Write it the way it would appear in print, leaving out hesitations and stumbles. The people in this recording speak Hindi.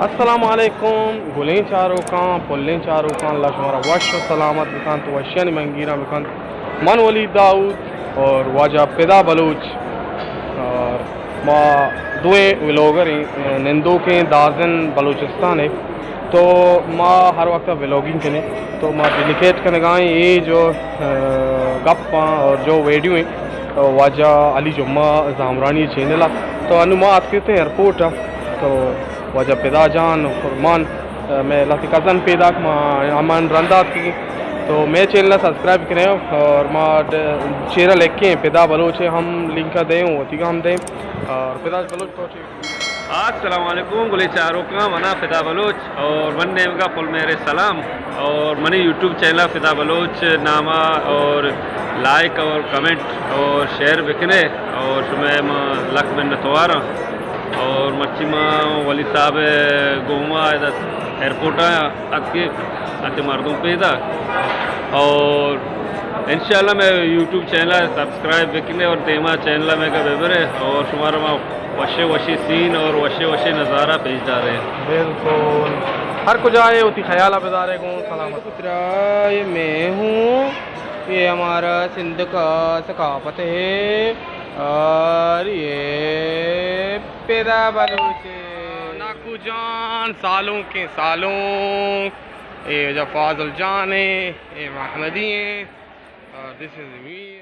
अस्सलाम वालेकुम गुलें चारों का पुल्लें चारों का अल्लाह शुमारा वश सलामत बिकान तो वशियन मंगीरा बिकान मन वली दाऊद और वाजा पैदा बलूच और माँ दुए व्लॉगर निंदो के दाजन बलूचिस्तान है। तो माँ हर वक्त व्लॉगिंग के तो माँ डेडिकेट करने गए ये जो गप्पा और जो वीडियो है वाजा अली जुम्मा जामरानी चैनल तो अनुमा आज के एयरपोर्ट तो वजह पैदा जान फरमान मैं लती कज़न पैदा अमान रंदा की तो मैं चैनल सब्सक्राइब करें और माँ चेहरा लेके पैदा बलोच हम लिंक दें होती हम दें और पैदा बलोच पहुँचे। अस्सलाम वालेकुम गुले चारों का मना फिदा बलोच और वन नेम का फुल मेरे सलाम और मनी यूट्यूब चैनल फिदा बलोच नामा और लाइक और कमेंट और शेयर बिकने और मैं लक में नतवारा और मच्छी माँ वली साहब गोमा एयरपोर्ट आके आते मर्दों पैदा और इंशाल्लाह मैं यूट्यूब चैनल सब्सक्राइब बिकने और तेमा चैनल में का बेबर है और शुमार माँ वशे वशी सीन और वशे वशे नज़ारा पेश डाले बिल्कुल हर कुछ आए होती ख्याल बेदारे को सलामत ये मैं हूँ ये हमारा सिंध का सकाफत है और ये पैदा बलूच नाकू जान सालों के सालों ये जफाजुल जान है ये महमदी है और दिस इज मी।